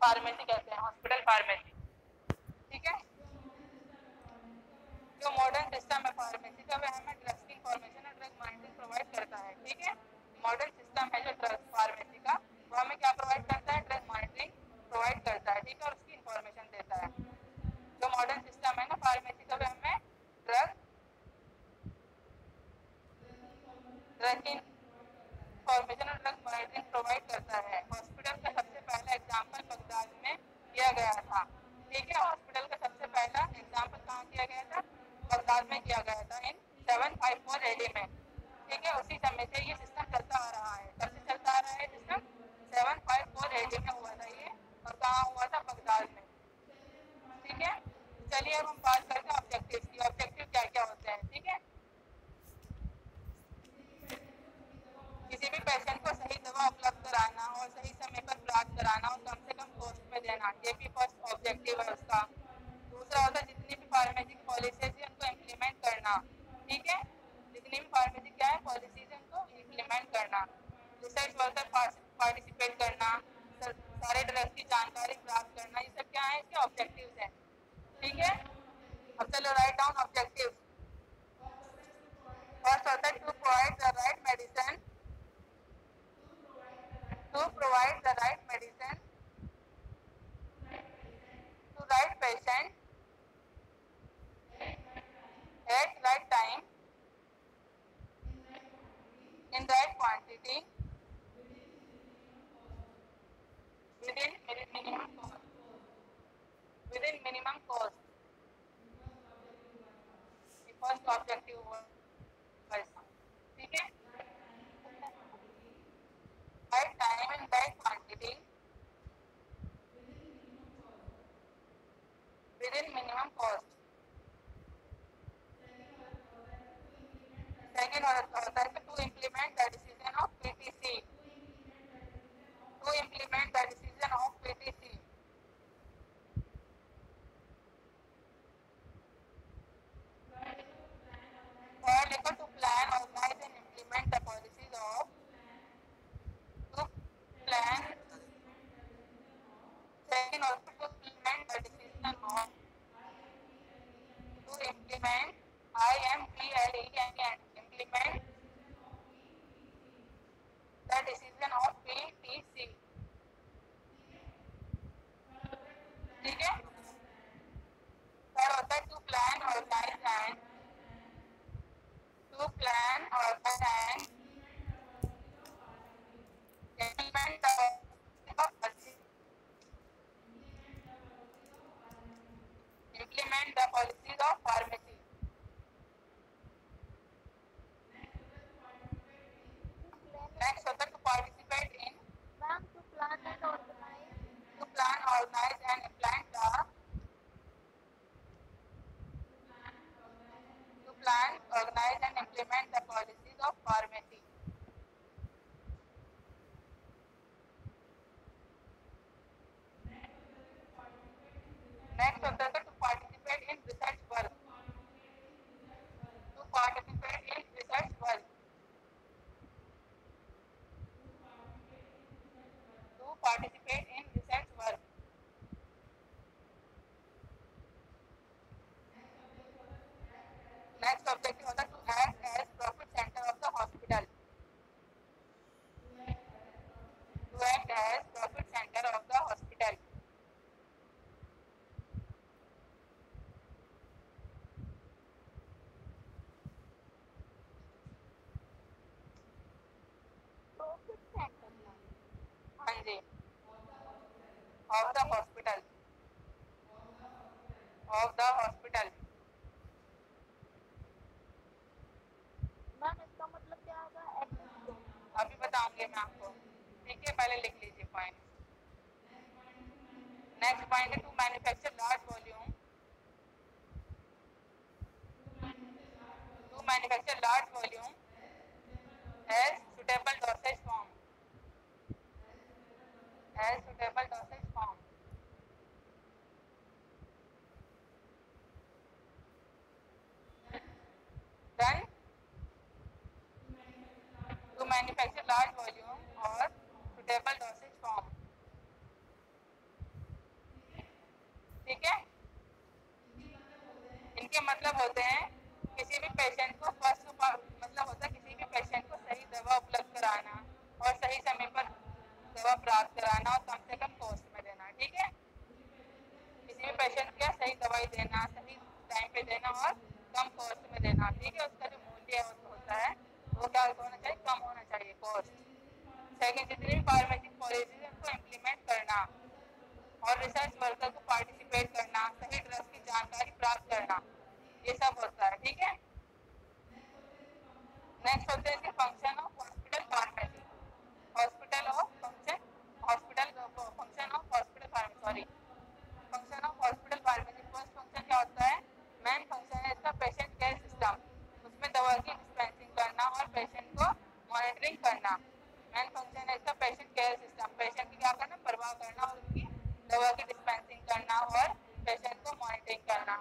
Pharmacy कहते हैं, hospital pharmacy. ठीक है, जो मॉडर्न सिस्टम है फार्मेसी का वह हमें ड्रग्स की इंफॉर्मेशन और ड्रग मॉनिटरिंग प्रोवाइड करता है। ठीक है, मॉडर्न सिस्टम है जो ड्रग फार्मेसी का, वो हमें क्या प्रोवाइड करता है, ड्रग मॉनिटरिंग प्रोवाइड करता है। ठीक है, और उसकी इंफॉर्मेशन देता है। जो मॉडर्न सिस्टम है ना फार्मेसी का, वह हमें ड्रग की इंफॉर्मेशन और ड्रग मॉनिटरिंग प्रोवाइड करता है। हॉस्पिटल का सबसे पहला एग्जाम्पल बगदाद में किया गया था। ठीक है, हॉस्पिटल का सबसे पहला एग्जाम्पल कहाँ किया गया था, बगदाद में किया गया था, इन 754 AD में। ठीक है, उसी समय से ये सिस्टम चलता आ रहा है। कब से चलता आ रहा है सिस्टम, 754 AD में हुआ था ये, और कहाँ हुआ था, बगदाद में। ठीक है, चलिए अब हम बात करते हैं ऑब्जेक्टिव की। ऑब्जेक्टिव क्या क्या होते हैं। ठीक है, किसी भी पेशेंट को सही दवा उपलब्ध कराना और सही समय पर प्राप्त कराना और कम से कम कॉस्ट में देना, ये भी फर्स्ट ऑब्जेक्टिव है उसका। दूसरा होता है जितनी भी फार्मेसी की पॉलिसीज है उनको इम्प्लीमेंट करना। ठीक है, जितनी भी फार्मेसी क्या है पॉलिसीज है उनको इम्प्लीमेंट करना। रिसर्च वर्कर पार्टिसिपेट करना, सारे ड्रग्स की जानकारी प्राप्त करना, ये सब क्या है, इसके ऑब्जेक्टिव्स हैं। ठीक है, अब चलो राइट डाउन ऑब्जेक्टिव। फर्स्ट होता है to provide the right medicine, to provide the right medicine to right patient at right time in right quantity within minimum cost. Within minimum cost. The first objective was ठीक है, right time and right quantity within minimum cost. Second होता है to implement the decision of PTC. To implement the decision of PTC. Third, to plan, organize and implement the policies of. To plan. Second, also to implement the decision of. To implement IMPLE and implement the decision of PTC. ठीक है, फिर होता है to plan, organize and implement the policies of pharmacy. Next होता है to participate in. Ma'am, to plan, organize and implement the. To plan, organize and implement the policies of pharmacy. Next होता है to participate in research work. To participate in research work. To participate in research work. Next objective होता है to act as profit center of the hospital. To act as profit center of the hospital. profit center. हाँ जी, of the hospital. Of the hospital. Ma'am इसका मतलब क्या होगा, exist. अभी बताऊंगी मैं आपको। ठीक है, पहले लिख लीजिए पॉइंट। नेक्स्ट पॉइंट है to manufacture large volume. To manufacture large volume as suitable dosage form. As suitable dosage form. Then to manufacture large volume or suitable dosage form. मतलब होते हैं किसी भी पेशेंट को फर्स्ट मतलब होता है किसी भी पेशेंट को सही दवा उपलब्ध कराना और सही समय पर दवा प्राप्त कराना और कम से कम कॉस्ट में देना। ठीक है, किसी भी पेशेंट को सही दवाई देना, सही टाइम पे देना और कम कॉस्ट में देना। ठीक है, उसका जो मूल्य होता है वो क्या होना चाहिए, कम होना चाहिए कॉस्ट। सेकेंड, जितनी भी फार्मेसी पॉलिसी है उनको इम्प्लीमेंट करना और रिसर्च वर्कर को पार्टिसिपेट करना, सही ड्रग्स की जानकारी प्राप्त करना, ये सब होता है। ठीक है, नेक्स्ट होते हैं function of hospital pharmacy. Hospital of function hospital function of hospital pharmacy sorry function of hospital pharmacy. First function क्या होता है, मेन फंक्शन है इसका पेशेंट केयर सिस्टम, उसमें दवा की डिस्पेंसिंग करना और पेशेंट को मॉनिटरिंग करना। मेन फंक्शन है इसका पेशेंट केयर सिस्टम, पेशेंट की क्या करना, परवाह करना और उसकी दवा की डिस्पेंसिंग करना और पेशेंट को मॉनिटरिंग करना।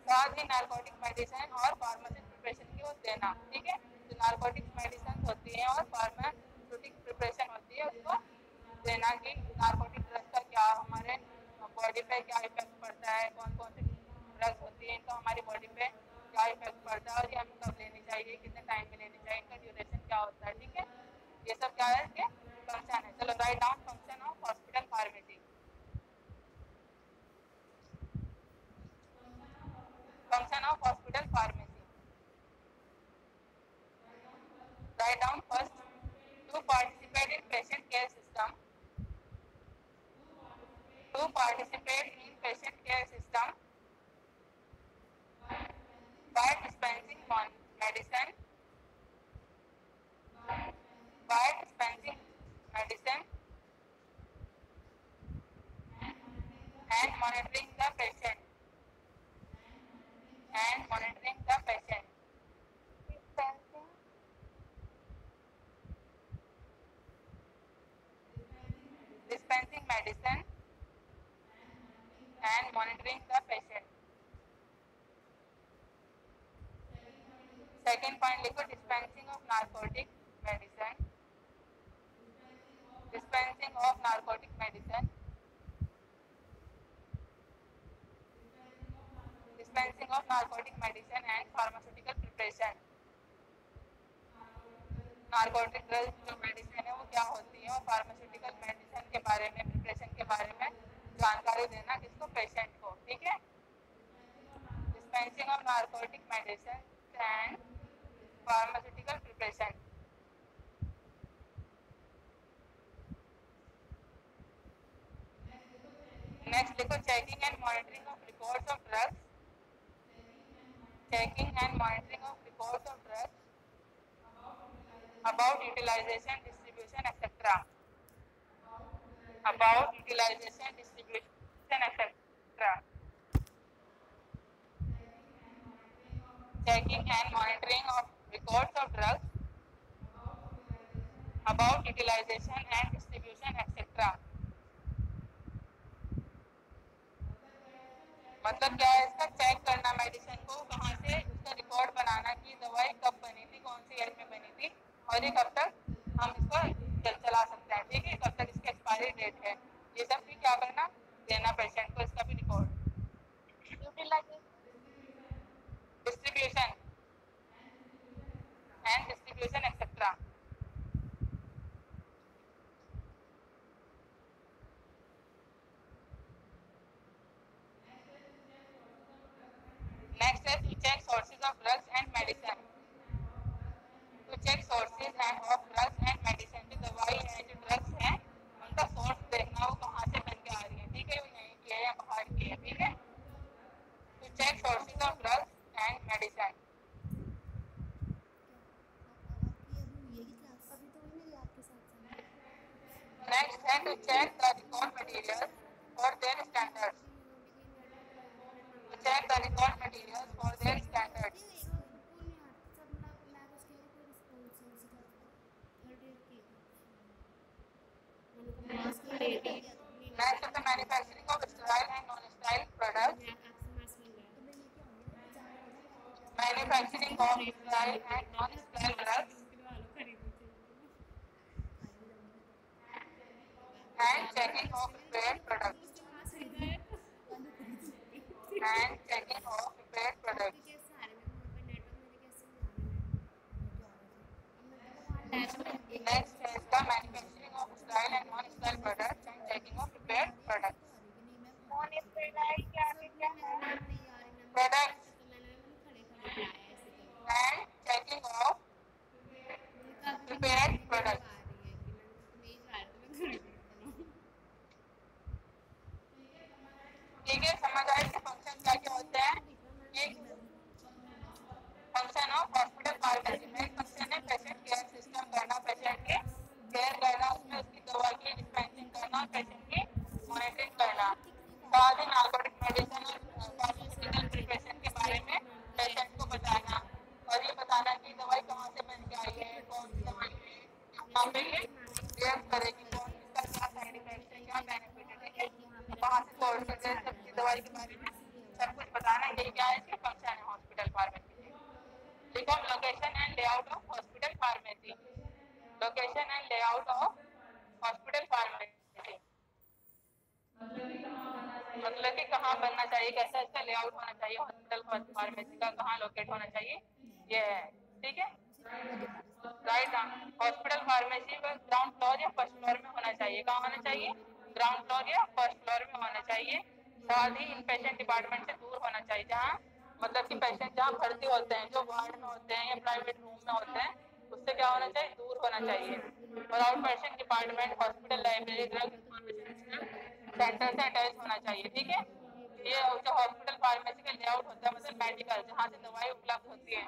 साथ ही नारकोटिक मेडिसिन और फार्मास्यूटिक प्रिपरेशन की वो देना। ठीक है, जो नारकोटिक्स मेडिसिन होती है और फार्मास्यूटिक प्रिपरेशन होती है उसको देना कि नारकोटिक ड्रग्स का क्या हमारे बॉडी पे क्या इफेक्ट पड़ता है, कौन कौन सी ड्रग्स होती है इनका हमारी बॉडी पे क्या इफेक्ट पड़ता है और ये हमें कब लेनी चाहिए, कितने टाइम में लेनी चाहिए, इनका ड्यूरेशन क्या होता है। ठीक है, ये सब क्या है इसके फंक्शन है। चलो write down function of hospital pharmacy. Function of hospital pharmacy, write down first, to participate in patient care system, to participate in patient care system by dispensing medicine by dispensing medicine and monitoring the patient dispensing dispensing medicine and monitoring the patient। Second point लिखो, dispensing of narcotic medicine, dispensing of narcotic medicine, dispensing of narcotic medicine and pharmaceutical preparation। Narcotic drugs जो medicine है वो क्या होती है और pharmaceutical medicine के बारे में, प्रिपरेशन के बारे में जानकारी देना किसको, पेशेंट को। ठीक है, dispensing of narcotic medicine and pharmaceutical preparation। Next लिखो, checking and monitoring of records of drugs, checking and monitoring of records of drugs, about utilization, distribution, etc. About utilization, distribution, etc. Checking and monitoring of records of drugs, about utilization and distribution, etc. मतलब क्या है इसका, check करना medicine को, कहाँ से उसका record बनाना कि दवाई कब बनी थी, कौन सी ईयर में बनी थी और ये कब तक हम इसको चला सकते हैं। ठीक है, कब तक इसकी एक्सपायरी डेट है, ये सब भी क्या करना, देना पेशेंट को, इसका भी record. Distribution and distribution etcetera. Next है to check sources of drugs and medicine, to check sources and of drugs and medicine. जो दवाई है, जो ड्रग्स हैं उनका सोर्स देखना, वो कहाँ से बन के आ रही है। ठीक है, वो यहीं की है या बाहर की है। ठीक है, to check sources of drugs and medicine. Next है to check the record material for their standards, to check the record materials for their standards। Next is the manufacturing of sterile and non-sterile products, manufacturing of sterile and non-sterile drugs, and checking of prepared products, and checking of prepared products. Next is the manufacturing of style and non-style products and checking of prepared products. non-sterile के आगे क्या है? Products and checking of prepared products. ठीक है, समझ आए कि function क्या क्या होते हैं? ये फंक्शन ऑफ हॉस्पिटल फार्मेसी में फंक्शन है पेशेंट केयर सिस्टम करना, पेशेंट की केयर करना, उसमें उसकी दवा की डिस्पेंसिंग करना और पेशेंट की मॉनिटरिंग करना। साथ ही नार्कोटिक मेडिसिन और फार्मास्यूटिकल प्रिपरेशन के बारे में पेशेंट को बताना और ये बताना कि दवाई कहाँ से बन के आई है, कौन सी दवाई है, कहाँ पे ये रिएक्ट करेगी, कौन इसका क्या साइड इफेक्ट है, क्या बेनिफिट है, ठीक है, कहाँ से सोर्स है, सबकी दवाई के बारे में सब कुछ बताना। यही क्या है, इसके फंक्शन है हॉस्पिटल फार्मेसी। देखो location and layout of hospital pharmacy, location and layout of hospital pharmacy मतलब कि कहाँ बनना चाहिए, कैसा इसका लेआउट होना चाहिए, हॉस्पिटल फार्मेसी का कहाँ लोकेट होना चाहिए, ये है। ठीक है, राइट। हॉस्पिटल फार्मेसी का ग्राउंड फ्लोर या फर्स्ट फ्लोर में होना चाहिए। कहाँ होना चाहिए? ग्राउंड फ्लोर या फर्स्ट फ्लोर में होना चाहिए। साथ ही इनपेशेंट डिपार्टमेंट से दूर होना चाहिए, जहाँ मतलब कि पेशेंट जहाँ भर्ती होते हैं, जो वार्ड में होते हैं या प्राइवेट रूम में होते हैं, उससे क्या होना चाहिए? दूर होना चाहिए। और out patient department hospital library drug information centre से अटैच होना चाहिए। ठीक है, ये जो हॉस्पिटल फार्मेसी का लेआउट होता है मतलब मेडिकल, जहाँ से दवाई उपलब्ध होती है।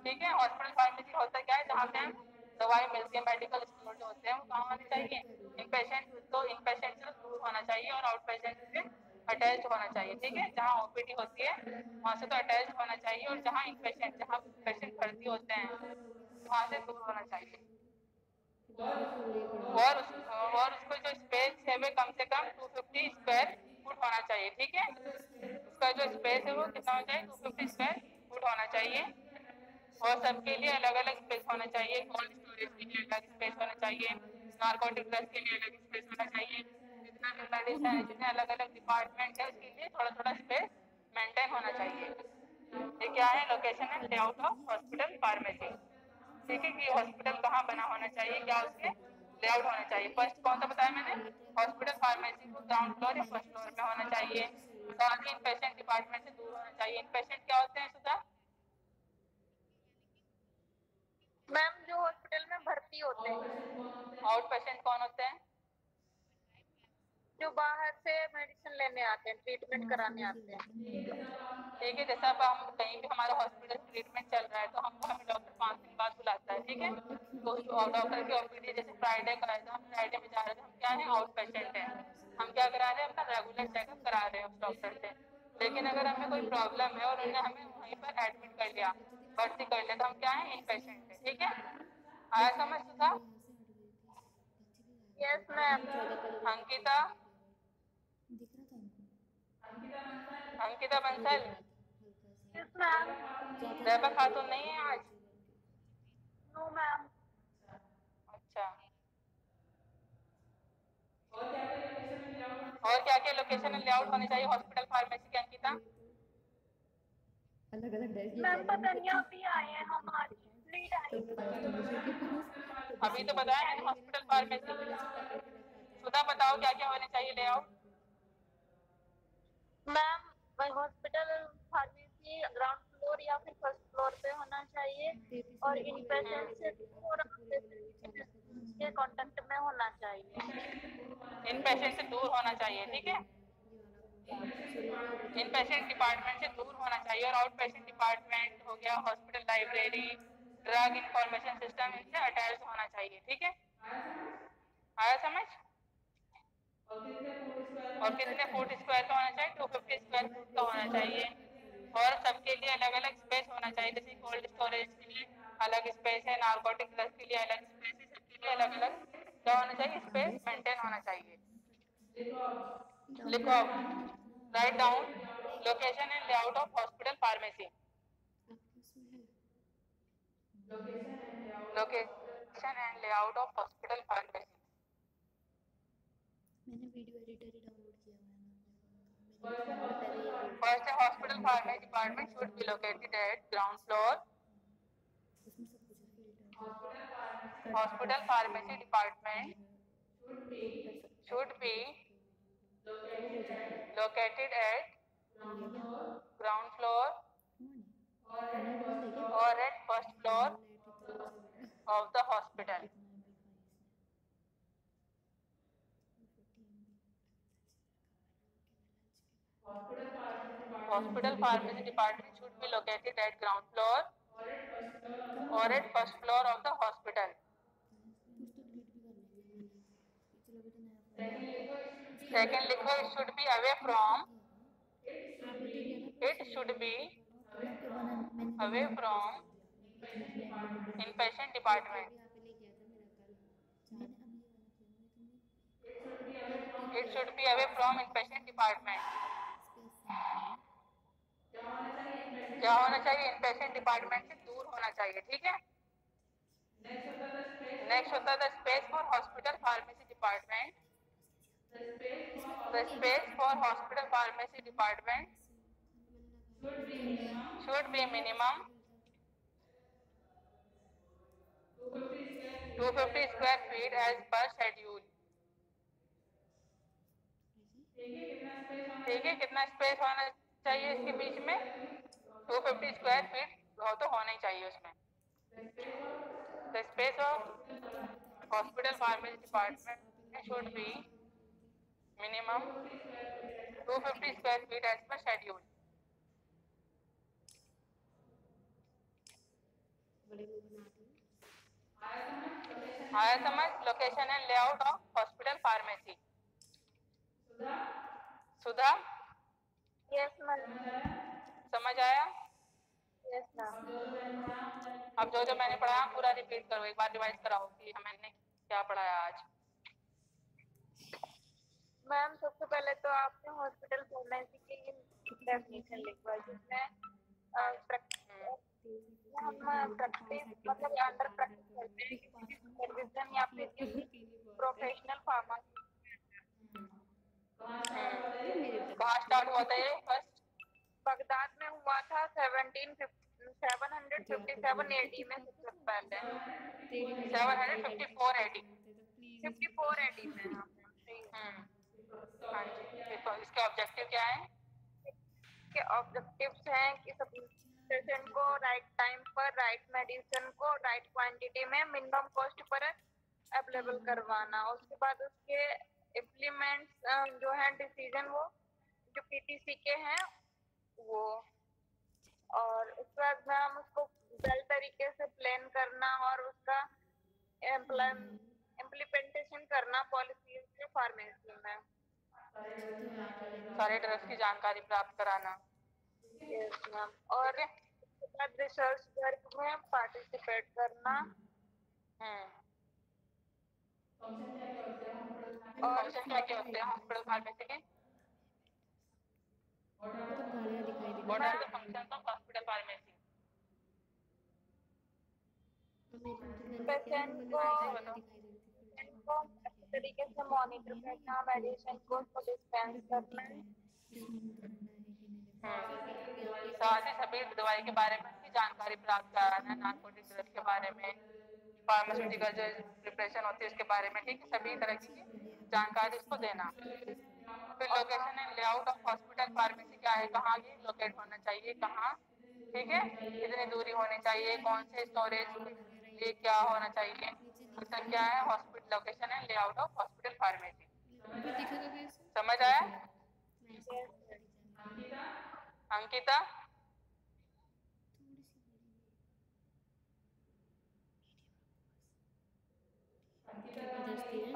ठीक है, हॉस्पिटल फार्मेसी होता क्या है? जहाँ पे हम दवाई मिलती है, मेडिकल स्टोर जो होते हैं वो कहाँ होने चाहिए? इनपेशेंट से दूर होना चाहिए और आउट पेशेंट से अटैच होना चाहिए। ठीक है, जहाँ ओपीडी होती है वहाँ से तो अटैच होना चाहिए और जहाँ पेशेंट भर्ती होते हैं वहाँ से दूर होना चाहिए। और उसको जो स्पेस है वो कम से कम 250 स्क्वायर फुट होना चाहिए। ठीक है, उसका जो स्पेस है वो कितना होना चाहिए? 250 स्क्वायर फुट होना चाहिए। और सबके लिए अलग अलग स्पेस होना चाहिए। कोल्ड स्टोरेज के लिए अलग स्पेस होना चाहिए, नार्कोटिक ड्रग्स के लिए अलग स्पेस होना चाहिए। जितना भी मेडिसिन है, जितने अलग अलग डिपार्टमेंट है, उसके लिए थोड़ा थोड़ा स्पेस मेंटेन होना चाहिए। ये क्या है? Location and layout of hospital pharmacy. ठीक है, कि हॉस्पिटल कहाँ बना होना चाहिए, क्या उसके लेआउट होना चाहिए। फर्स्ट कौन सा बताया मैंने? हॉस्पिटल फार्मेसी को ग्राउंड फ्लोर या फर्स्ट फ्लोर में होना चाहिए। साथ ही इनपेशेंट डिपार्टमेंट से दूर होना चाहिए। इनपेशेंट क्या होते हैं सुधा? मैम जो हॉस्पिटल में भर्ती होते हैं। आउट पेशेंट कौन होते हैं? जो बाहर से मेडिसिन लेने आते हैं, ट्रीटमेंट कराने आते हैं। ठीक है, जैसा अब हम कहीं भी हमारा हॉस्पिटल ट्रीटमेंट चल रहा है तो हमको हमें डॉक्टर 5 दिन बाद बुलाता है। ठीक है, तो डॉक्टर की ओपीडी जैसे फ्राइडे का है तो हम फ्राइडे में जा रहे थे, हम क्या है? आउट पेशेंट है, हम क्या करा रहे हैं? अपना रेगुलर चेकअप करा रहे हैं उस डॉक्टर से। लेकिन अगर हमें कोई प्रॉब्लम है और उन्होंने हमें वहीं पर एडमिट कर लिया, भर्ती कर लिया, तो हम क्या है? इन पेशेंट है। ठीक है, आया समझ था? Yes ma'am. Ankita, Ankita Bansal, yes ma'am. Reba Khatun नहीं है आज? No ma'am. अच्छा, और क्या क्या लोकेशन एंड लेआउट होने चाहिए हॉस्पिटल फार्मेसी के? अंकिता, मैम पता नहीं अभी आए हैं हम आज, लीड आई। अभी तो बताया मैंने हॉस्पिटल फार्मेसी। सुधा बताओ क्या क्या होने चाहिए layout? Ma'am hospital pharmacy ground floor या फिर फर्स्ट फ्लोर पे होना चाहिए और इन पेशेंट से दूर के कांटेक्ट में होना चाहिए। इन पेशेंट से दूर होना चाहिए। ठीक है, इन पेशेंट डिपार्टमेंट से दूर होना चाहिए और आउट पेशेंट डिपार्टमेंट हो गया, hospital library, drug information system, इनसे अटैच होना चाहिए। ठीक है, आया समझ? और कितने फुट स्क्वायर का होना चाहिए? 250 स्क्वायर फुट का होना चाहिए। और सबके लिए अलग अलग स्पेस होना चाहिए, जैसे कोल्ड स्टोरेज के लिए अलग स्पेस है, नार्कोटिक ड्रग्स के लिए अलग स्पेस है, सबके लिए अलग अलग क्या होना चाहिए? स्पेस मेंटेन होना चाहिए। लिखो, write down location and layout of hospital pharmacy. Location and layout of hospital pharmacy. मैंने वीडियो एडिटर ही डाउनलोड किया हुआ है। First, a hospital pharmacy department should be located at ground floor. Hospital pharmacy department should be located at ground floor or at first floor of the hospital. Hospital pharmacy department should be located at ground floor or at first floor of the hospital. Second, लिखो it should be away from. It should be away from inpatient department. It should be away from inpatient department. क्या होना चाहिए? inpatient department से दूर होना चाहिए, ठीक है? Next होता है the space for hospital pharmacy department. The space for hospital pharmacy department should be minimum 250 square feet as per schedule. ठीक है, कितना स्पेस होना चाहिए इसके बीच में? 250 स्क्वायर फीट तो होना ही चाहिए उसमें. The space of hospital pharmacy department should be minimum 250 square feet as per schedule. आया समझ? Location and layout of hospital pharmacy. Sudha? Yes ma'am. समझ आया? Yes ma'am. अब जो जो मैंने पढ़ाया पूरा रिपीट करो, एक बार रिवाइज कराओ कि मैंने क्या पढ़ाया आज. मैम सबसे पहले तो आपने हॉस्पिटल फार्मेसी की डेफिनेशन लिखवाई, जिसमें हम प्रैक्टिस मतलब अंडर प्रैक्टिस करते हैं किसी भी सुपरविजन या फिर किसी प्रोफेशनल फार्मेसी. कहाँ स्टार्ट हुआ था ये? फर्स्ट बगदाद में हुआ था 757 AD में सबसे पहले. 754 AD. 54 AD में. हाँ जी. तो इसके ऑब्जेक्टिव क्या है? के ऑब्जेक्टिव्स हैं कि सब पेशेंट को राइट टाइम पर राइट मेडिसिन को राइट क्वांटिटी में मिनिमम कॉस्ट पर अवेलेबल करवाना. उसके बाद उसके इम्प्लीमेंट्स जो है डिसीजन वो जो पीटीसी के हैं वो, और उसके बाद में हम उसको वेल तरीके से प्लान करना और उसका इम्प्लीमेंटेशन करना पॉलिसी के फार्मेसी में. सारे ड्रग्स की जानकारी प्राप्त कराना. Yes ma'am. और उसके बाद रिसर्च वर्क में पार्टिसिपेट करना. और क्या क्या होते हैं हॉस्पिटल फार्मेसी के? What are the functions of hospital pharmacy? Patient को अच्छे तरीके से मॉनिटर करना, मेडिसिन को डिस्पेंस करना. साथ ही सभी दवाई के बारे में भी जानकारी प्राप्त कराना, नार्कोटिक ड्रग्स के बारे में, फार्मास्यूटिकल जो प्रिपरेशन होती है उसके बारे में, ठीक है, सभी तरह की जानकारी उसको देना. फिर location and layout of hospital pharmacy क्या है, कहाँ ये लोकेट होना चाहिए, कहाँ, ठीक है, कितनी दूरी होनी चाहिए, कौन से स्टोरेज ये क्या होना चाहिए, मतलब क्या है hospital location and layout of hospital pharmacy. समझ आया? अंकिता?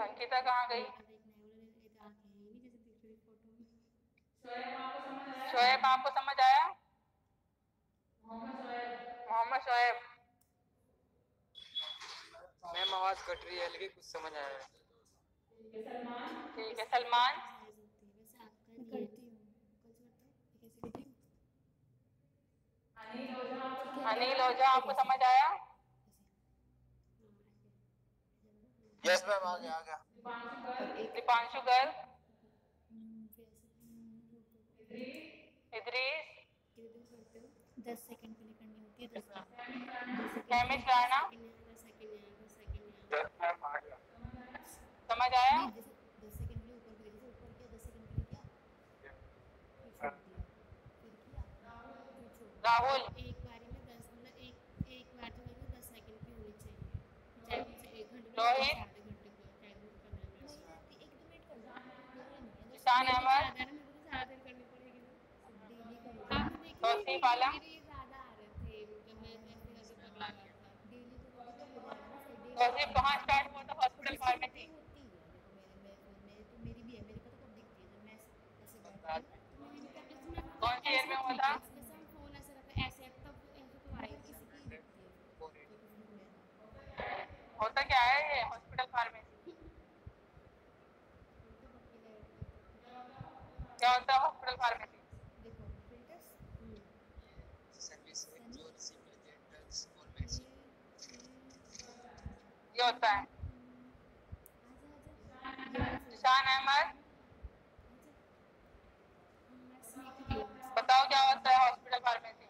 अंकिता कहाँ गई? शोएब आपको समझ आया? मोहम्मद शोएब? मैम आवाज कट रही है लेकिन कुछ समझ आया है. ठीक है. सलमान? अनिल ओझा आपको समझ आया? यस मैम आ गया. दीपांशु गर्ग? इद्रीस, कितने दिन करते हो? 10 सेकंड के लिए करनी होती है, 10 हेमिश राणा, समझ आया? नहीं, जैसे 10 सेकंड के लिए ऊपर किया, जैसे ऊपर किया 10 सेकंड के लिए किया, फिर छोड़ दिया, फिर किया, फिर छोड़ दिया। राहुल, एक बारी में 10 मतलब एक बार तो करेंगे 10 सेकंड की होनी चाहिए, चाहे मुझे 1 घंटे में रोहित, आधे घंटे को, चाहे मुझे 15 मिनट नहीं रहती, 1-2 मिनट कर लो, जरूरी नहीं है ईशान मेरे को अहमद, ज़्यादा है ना, मेरे को तो ज़्यादा देर करनी पड़ेगी ना, डेली करोगे। आपने देखी नहीं तौसीफ वीडियो आलम, मेरे, ये ज़्यादा आ रहे थे जब मैं ऐसे करके पगला रहा था, डेली करोगे तो हो जाएगा ना सही, डेली तौसीफ कहाँ स्टार्ट हुआ था हॉस्पिटल जिसकी फार्मेसी? होती है, देखो मेरे तो मेरी भी है, मेरे को तो कब दिखती है जब मैं ऐसे बैठती हूँ तो मैंने इनका जैसे मैं कौन सी ईयर ऐसे में हुआ ठीक था? है, जैसे हम फोन ऐसे रखते ऐसे तब ऐसे तो आएगी, किसी की दिखती है तो किसी को लेना होता क्या है ये हॉस्पिटल फार्मेसी? तो पक्की लाइट क्या होता है हॉस्पिटल फार्मेसी? देखो फिल्टर्स सर्विस है जो रिसीव करते हैं ड्रग्स और ये मेडिसिन। ये होता है। आजा ईशान अहमद, आजा बताओ क्या होता है हॉस्पिटल फार्मेसी?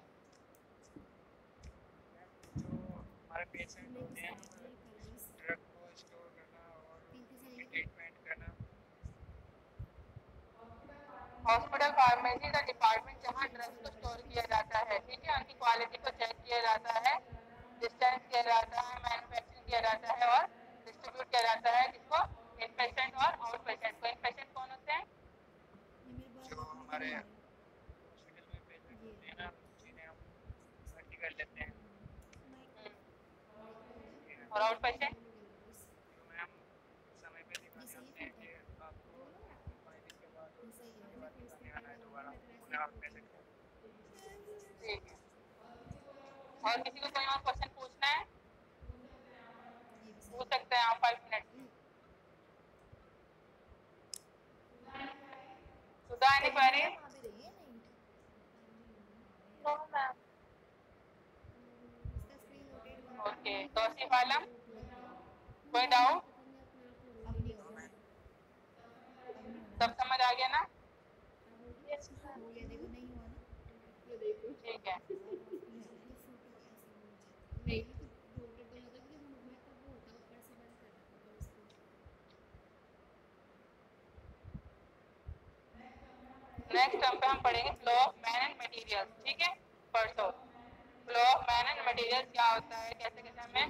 जो हमारे पेशेंट होते हैं ड्रग को स्टोर करना और ट्रीटमेंट करना। हॉस्पिटल फार्मेसी का डिपार्टमेंट जहाँ ड्रग्स को स्टोर किया जाता है, ठीक है, उनकी क्वालिटी को चेक किया जाता है, डिस्टेंस किया जाता है, मैन्युफैक्चरिंग किया जाता है और डिस्ट्रीब्यूट किया जाता है, किसको? इन पेशेंट और आउट पेशेंट को। इन पेशेंट कौन होते हैं? जो हमारे हॉस्पिटल में पेशेंट होते हैं ना जिन्हें हम भर्ती कर लेते हैं और आउट पेशेंट? जो मैम समय पे दिखाने आते हैं कि आपको 5 दिन के बाद दिखाने आना है दोबारा उन्हें आप पैसे दें। ठीक है। और किसी को कोई और क्वेश्चन पूछना है? पूछ सकते हैं आप 5 मिनट में। Sudha any query? No ma'am. Okay, Tausif Alam, कोई डाउट? सब समझ आ गया ना? Yes ma'am. ठीक है। नेक्स्ट टर्म पे हम पढ़ेंगे flow of man and materials, ठीक है, परसों। Flow of man and materials क्या होता है, कैसे कैसे हमें,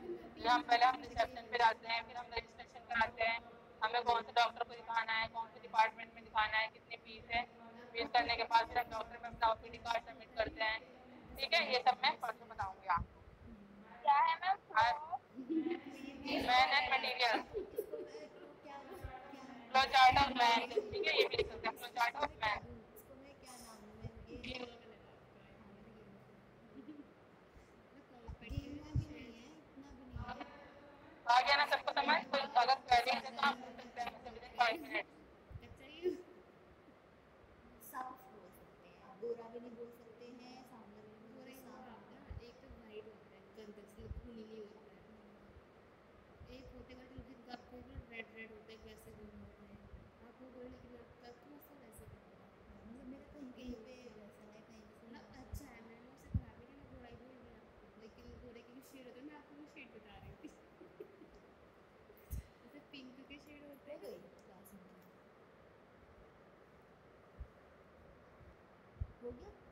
हम पहले हम रिसेप्शन पे जाते हैं, फिर हम रजिस्ट्रेशन कराते हैं, हमें कौन से डॉक्टर को दिखाना है, कौन से डिपार्टमेंट में दिखाना है, कितनी फीस है, फीस करने के बाद फिर हम डॉक्टर में अपना ओपीडी कार्ड सबमिट करते हैं, ठीक है, ये सब मैं परसों बताऊंगी आपको। क्या है ma'am? Man and materials, flow chart of man, ठीक है, ये भी लिख सकते हैं, फ्लो चार्ट ऑफ मैन। आ गया ना सबको समझ? कोई अगर क्वेरी है तो आप पूछ सकते हैं मुझसे विदिन 5 मिनट। साफ बोल सकते हैं, गोरा भी नहीं बोल सकते हैं, सांवला भी नहीं बोल सकते, एक तो वाइट होता है गंदे से खूनी नहीं होता है, एक होते हैं जो आपको रेड रेड होते हैं वैसे गोरे होते हैं, आपको गोरे लेकिन आपका थोड़ा सा वैसे मतलब मेरा कहीं कहीं पे वैसा है, कहीं मतलब अच्छा है, मैंने उसे खराब नहीं किया, मैं गोरा ही बोल रही हूँ, लेकिन गोरे की शेड होते हैं, मैं आपको वो शेड बता रही थी जैसे पिंक के शेड होते हैं क्लास में हो गया।